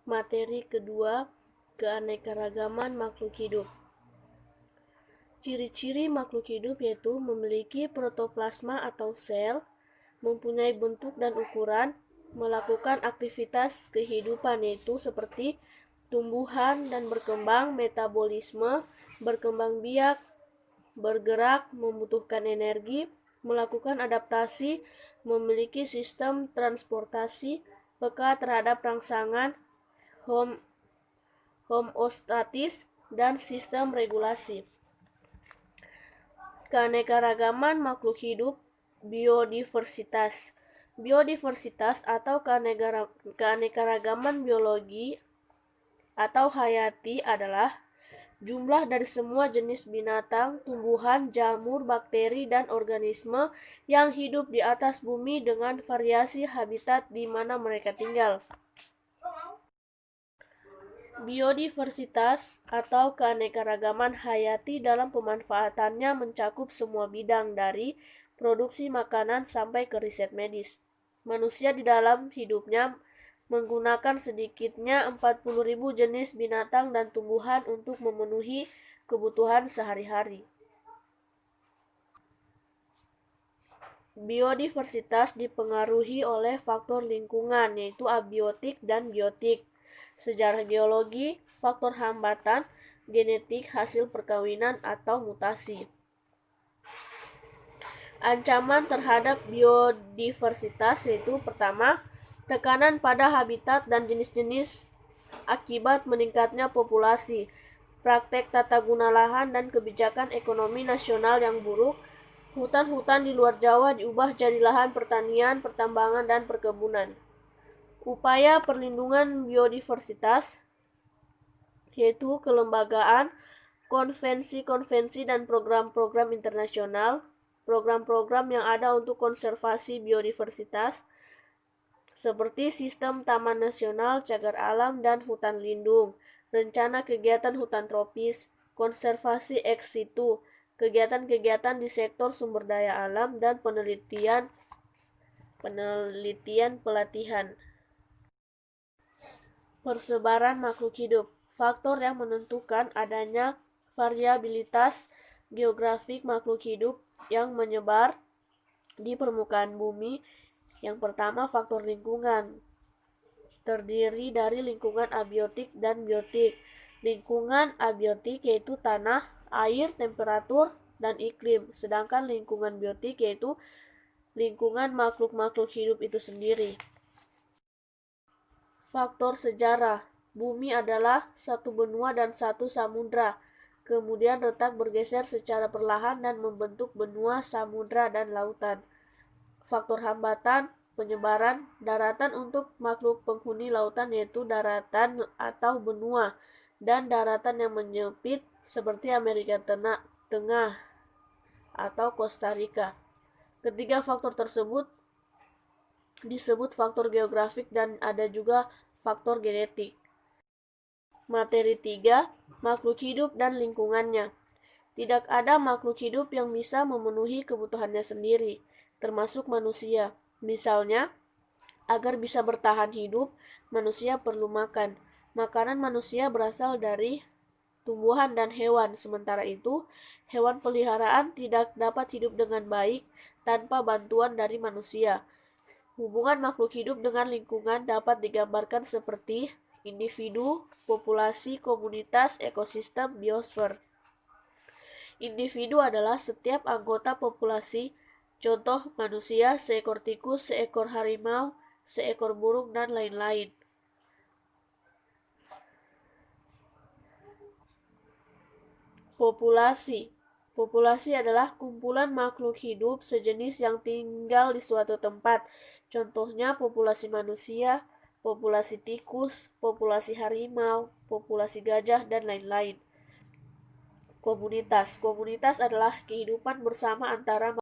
Materi kedua, keanekaragaman makhluk hidup. Ciri-ciri makhluk hidup yaitu memiliki protoplasma atau sel, mempunyai bentuk dan ukuran, melakukan aktivitas kehidupan yaitu seperti tumbuhan dan berkembang, metabolisme, berkembang biak, bergerak, membutuhkan energi, melakukan adaptasi, memiliki sistem transportasi, peka terhadap rangsangan, homeostatis, dan sistem regulasi. Keanekaragaman makhluk hidup, biodiversitas. Biodiversitas atau keanekaragaman biologi atau hayati adalah jumlah dari semua jenis binatang, tumbuhan, jamur, bakteri, dan organisme yang hidup di atas bumi dengan variasi habitat di mana mereka tinggal. Biodiversitas atau keanekaragaman hayati dalam pemanfaatannya mencakup semua bidang dari produksi makanan sampai ke riset medis. Manusia di dalam hidupnya menggunakan sedikitnya 40.000 jenis binatang dan tumbuhan untuk memenuhi kebutuhan sehari-hari. Biodiversitas dipengaruhi oleh faktor lingkungan, yaitu abiotik dan biotik, sejarah geologi, faktor hambatan, genetik hasil perkawinan atau mutasi. Ancaman terhadap biodiversitas yaitu pertama, tekanan pada habitat dan jenis-jenis akibat meningkatnya populasi, praktek tata guna lahan dan kebijakan ekonomi nasional yang buruk. Hutan-hutan di luar Jawa diubah jadi lahan pertanian, pertambangan, dan perkebunan. Upaya perlindungan biodiversitas yaitu kelembagaan, konvensi-konvensi dan program-program internasional, program-program yang ada untuk konservasi biodiversitas, seperti sistem taman nasional, cagar alam, dan hutan lindung, rencana kegiatan hutan tropis, konservasi ex situ, kegiatan-kegiatan di sektor sumber daya alam, dan penelitian pelatihan. Persebaran makhluk hidup. Faktor yang menentukan adanya variabilitas geografik makhluk hidup yang menyebar di permukaan bumi. Yang pertama, faktor lingkungan. Terdiri dari lingkungan abiotik dan biotik. Lingkungan abiotik yaitu tanah, air, temperatur, dan iklim. Sedangkan lingkungan biotik yaitu lingkungan makhluk-makhluk hidup itu sendiri. Faktor sejarah. Bumi adalah satu benua dan satu samudra. Kemudian retak bergeser secara perlahan dan membentuk benua, samudra, dan lautan. Faktor hambatan, penyebaran daratan untuk makhluk penghuni lautan yaitu daratan atau benua, dan daratan yang menyempit seperti Amerika Tengah atau Costa Rica. Ketiga faktor tersebut disebut faktor geografik dan ada juga faktor genetik. Materi 3, makhluk hidup dan lingkungannya. Tidak ada makhluk hidup yang bisa memenuhi kebutuhannya sendiri, termasuk manusia. Misalnya, agar bisa bertahan hidup, manusia perlu makan. Makanan manusia berasal dari tumbuhan dan hewan. Sementara itu, hewan peliharaan tidak dapat hidup dengan baik tanpa bantuan dari manusia. Hubungan makhluk hidup dengan lingkungan dapat digambarkan seperti individu, populasi, komunitas, ekosistem, biosfer. Individu adalah setiap anggota populasi, contoh manusia, seekor tikus, seekor harimau, seekor burung, dan lain-lain. Populasi. Populasi adalah kumpulan makhluk hidup sejenis yang tinggal di suatu tempat. Contohnya populasi manusia, populasi tikus, populasi harimau, populasi gajah, dan lain-lain. Komunitas. Komunitas adalah kehidupan bersama antara